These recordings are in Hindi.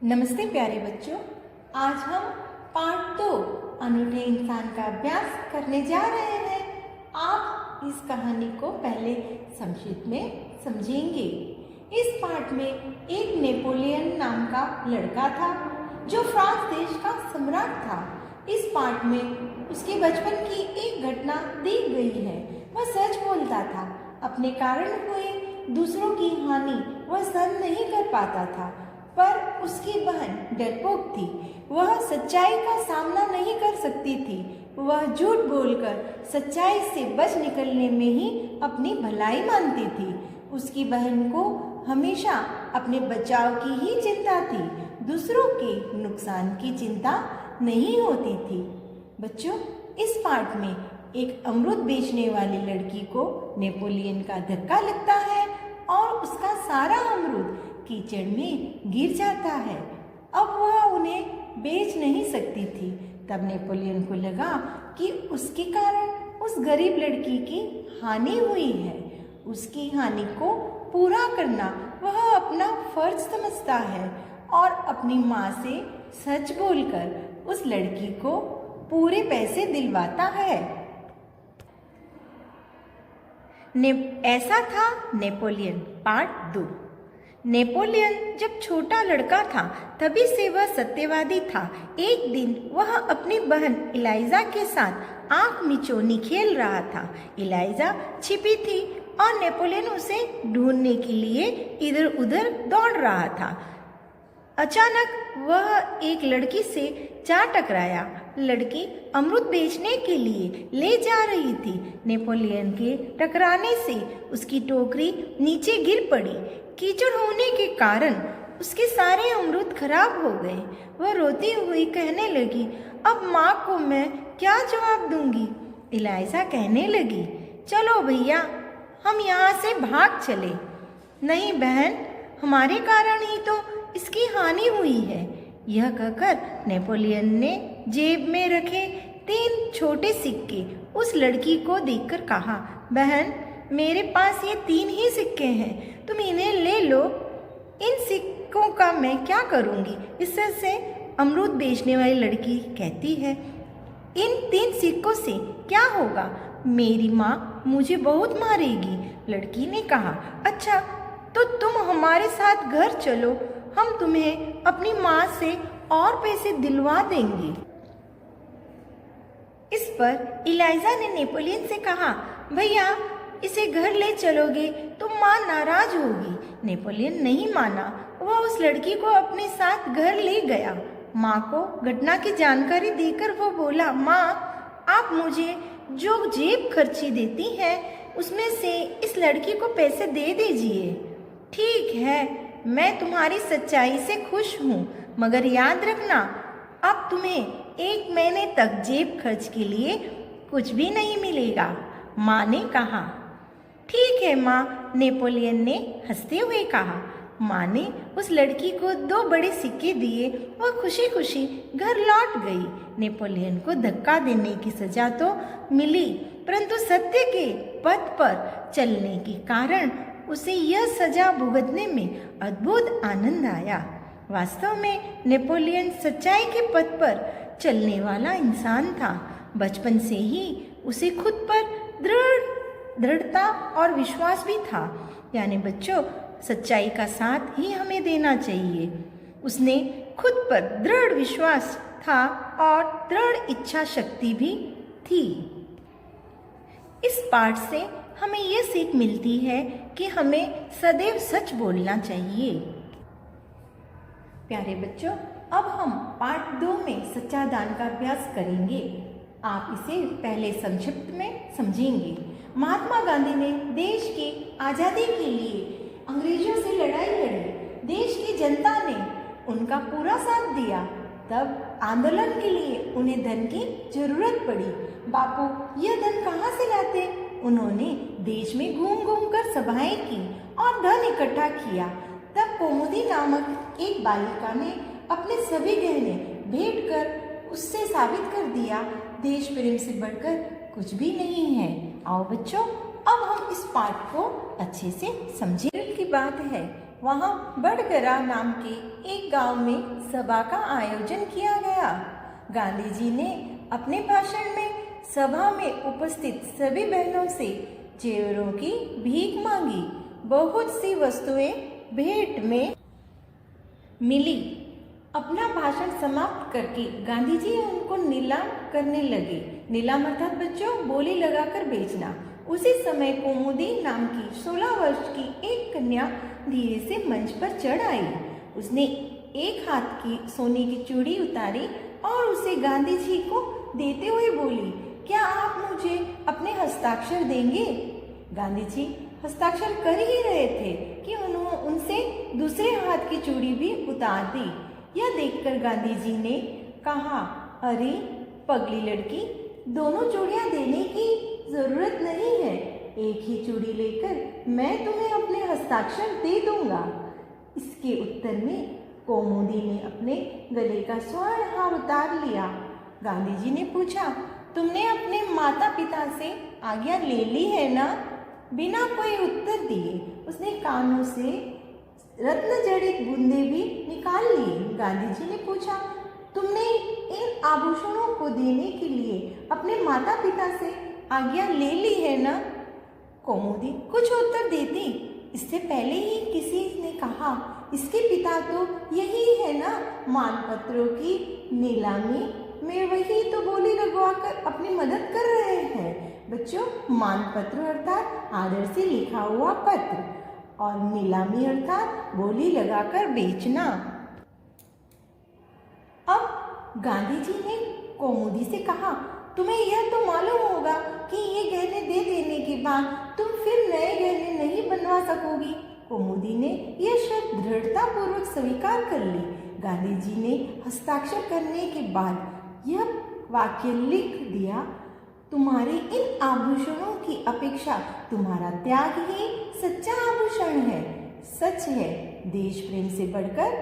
नमस्ते प्यारे बच्चों, आज हम पार्ट 2 अनूठे इंसान का अभ्यास करने जा रहे हैं। आप इस कहानी को पहले संक्षिप्त में समझेंगे। इस पार्ट में एक नेपोलियन नाम का लड़का था जो फ्रांस देश का सम्राट था। इस पार्ट में उसके बचपन की एक घटना दी गई है। वह सच बोलता था, अपने कारण हुए दूसरों की हानि वह सहन नहीं कर पाता था, पर उसकी बहन डरपोक थी। वह सच्चाई का सामना नहीं कर सकती थी। वह झूठ बोलकर सच्चाई से बच निकलने में ही अपनी भलाई मानती थी। उसकी बहन को हमेशा अपने बचाव की ही चिंता थी, दूसरों के नुकसान की चिंता नहीं होती थी। बच्चों, इस पार्ट में एक अमरूद बेचने वाली लड़की को नेपोलियन का धक्का लगता है और उसका सारा अमरूद कीचड़ में गिर जाता है। अब वह उन्हें बेच नहीं सकती थी। तब नेपोलियन को लगा कि उसके कारण उस गरीब लड़की की हानि हुई है। उसकी हानि को पूरा करना वह अपना फर्ज समझता है और अपनी माँ से सच बोलकर उस लड़की को पूरे पैसे दिलवाता है। ऐसा था नेपोलियन पार्ट 2। नेपोलियन जब छोटा लड़का था तभी से वह सत्यवादी था। एक दिन वह अपनी बहन इलाइजा के साथ आंख मिचौनी खेल रहा था। इलाइजा छिपी थी और नेपोलियन उसे ढूंढने के लिए इधर उधर दौड़ रहा था। अचानक वह एक लड़की से जा टकराया। लड़की अमरूद बेचने के लिए ले जा रही थी। नेपोलियन के टकराने से उसकी टोकरी नीचे गिर पड़ी। कीचड़ होने के कारण उसके सारे अमरूद खराब हो गए। वह रोती हुई कहने लगी, अब माँ को मैं क्या जवाब दूंगी। इलाइजा कहने लगी, चलो भैया, हम यहाँ से भाग चले। नहीं बहन, हमारे कारण ही तो इसकी हानि हुई है। यह कहकर नेपोलियन ने जेब में रखे 3 छोटे सिक्के उस लड़की को देकर कहा, बहन, मेरे पास ये 3 ही सिक्के हैं, तुम इन्हें ले लो। इन सिक्कों का मैं क्या करूंगी। इससे से अमरूद बेचने वाली लड़की कहती है, इन 3 सिक्कों से क्या होगा, मेरी माँ मुझे बहुत मारेगी। लड़की ने कहा, अच्छा तो तुम हमारे साथ घर चलो, हम तुम्हें अपनी माँ से और पैसे दिलवा देंगे। इस पर इलाइजा ने नेपोलियन से कहा, भैया, इसे घर ले चलोगे तो माँ नाराज होगी। नेपोलियन नहीं माना। वह उस लड़की को अपने साथ घर ले गया। माँ को घटना की जानकारी देकर वह बोला, माँ, आप मुझे जो जेब खर्ची देती हैं उसमें से इस लड़की को पैसे दे दीजिए। ठीक है, मैं तुम्हारी सच्चाई से खुश हूँ, मगर याद रखना, अब तुम्हें 1 महीने तक जेब खर्च के लिए कुछ भी नहीं मिलेगा। माँ ने कहा, ठीक है माँ, नेपोलियन ने हंसते हुए कहा। माँ ने उस लड़की को 2 बड़े सिक्के दिए। वह खुशी खुशी घर लौट गई। नेपोलियन को धक्का देने की सजा तो मिली, परंतु सत्य के पथ पर चलने के कारण उसे यह सजा भुगतने में अद्भुत आनंद आया। वास्तव में नेपोलियन सच्चाई के पथ पर चलने वाला इंसान था। बचपन से ही उसे खुद पर दृढ़ता और विश्वास भी था। यानी बच्चों, सच्चाई का साथ ही हमें देना चाहिए। उसने खुद पर दृढ़ विश्वास था और दृढ़ इच्छा शक्ति भी थी। इस पाठ से हमें यह सीख मिलती है कि हमें सदैव सच बोलना चाहिए। प्यारे बच्चों, अब हम पार्ट 2 में सच्चा दान का अभ्यास करेंगे। आप इसे पहले संक्षिप्त में समझेंगे। महात्मा गांधी ने देश की आज़ादी के लिए अंग्रेजों से लड़ाई लड़ी। देश की जनता ने उनका पूरा साथ दिया। तब आंदोलन के लिए उन्हें धन की जरूरत पड़ी। बापू यह धन कहाँ से लाते? उन्होंने देश में घूम घूम कर सभाएं की और धन इकट्ठा किया। तब कौमुदी नामक एक बालिका ने अपने सभी गहने भेंट कर उससे साबित कर दिया, देश प्रेम से बढ़कर कुछ भी नहीं है। आओ बच्चों, अब हम इस पाठ को अच्छे से समझें। की बात है वहाँ बड़गरा नाम के एक गांव में सभा का आयोजन किया गया। गांधी जी ने अपने भाषण में सभा में उपस्थित सभी बहनों से जेवरों की भीख मांगी। बहुत सी वस्तुएं भेंट में मिली। अपना भाषण समाप्त करके गांधी जी उनको नीलाम करने लगे। नीलाम अर्थात बच्चों बोली लगाकर बेचना। उसी समय कौमुदी नाम की 16 वर्ष की एक कन्या धीरे से मंच पर चढ़ आई। उसने एक हाथ की सोने की चूड़ी उतारी और उसे गांधी जी को देते हुए बोली, क्या आप मुझे अपने हस्ताक्षर देंगे? गांधी जी हस्ताक्षर कर ही रहे थे कि उन्होंने उनसे दूसरे हाथ की चूड़ी भी उतार दी। यह देखकर गांधी जी ने कहा, अरे पगली लड़की, दोनों चूड़ियां देने की जरूरत नहीं है। एक ही चूड़ी लेकर मैं तुम्हें अपने हस्ताक्षर दे दूंगा। इसके उत्तर में कौमुदी ने अपने गले का स्वर्ण हार उतार लिया। गांधी जी ने पूछा, तुमने अपने माता पिता से आज्ञा ले ली है ना? बिना कोई उत्तर दिए उसने कानों से रत्न जड़ित बूंदे भी निकाल लिए। गांधी जी ने पूछा, तुमने इन आभूषणों को देने के लिए अपने माता पिता से आज्ञा ले ली है ना? कौमुदी कुछ उत्तर देती। इससे पहले ही किसी ने कहा, इसके पिता तो यही है ना, मानपत्रों की नीलामी में वही तो बोली लगवाकर अपनी मदद कर रहे हैं। बच्चों, मानपत्र अर्थात आदर से लिखा हुआ पत्र और नीलामी अर्थात बोली लगाकर बेचना। अब गांधी जी ने कौमुदी से कहा, तुम्हें यह तो मालूम होगा कि ये गहने दे देने के बाद तुम फिर नए गहने नहीं बनवा सकोगी। कौमुदी ने यह शब्द दृढ़ता पूर्वक स्वीकार कर ली। गांधी जी ने हस्ताक्षर करने के बाद यह वाक्य लिख दिया, तुम्हारे इन आभूषणों की अपेक्षा तुम्हारा त्याग ही सच्चा आभूषण है। सच है, देश प्रेम से बढ़कर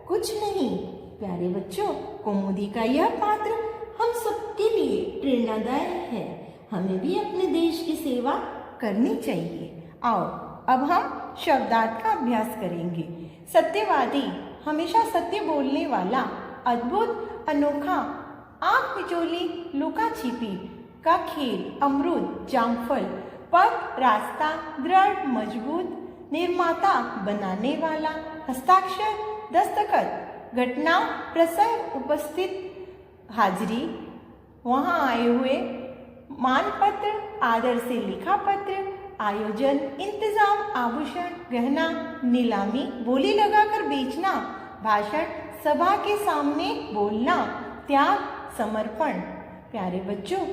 कुछ नहीं। प्यारे बच्चों, कौमुदी का यह पात्र हम सबके लिए प्रेरणादायक है। हमें भी अपने देश की सेवा करनी चाहिए। आओ अब हम शब्दार्थ का अभ्यास करेंगे। सत्यवादी, हमेशा सत्य बोलने वाला, अद्भुत, अनोखा, आंख मिचोली, लुका छिपी, का खेल, अमरूद, जामफल, पथ, रास्ता, दृढ़, मजबूत, निर्माता, बनाने वाला, हस्ताक्षर, दस्तखत, घटना, प्रसंग, उपस्थित, हाजिरी, वहाँ आए हुए, मानपत्र, आदर से लिखा पत्र, आयोजन, इंतजाम, आभूषण, गहना, नीलामी, बोली लगाकर बेचना, भाषण, सभा के सामने बोलना, त्याग, समर्पण। प्यारे बच्चों,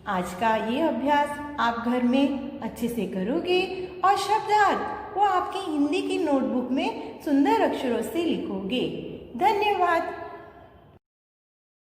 आज का ये अभ्यास आप घर में अच्छे से करोगे और शब्दार्थ वो आपकी हिंदी की नोटबुक में सुंदर अक्षरों से लिखोगे। धन्यवाद।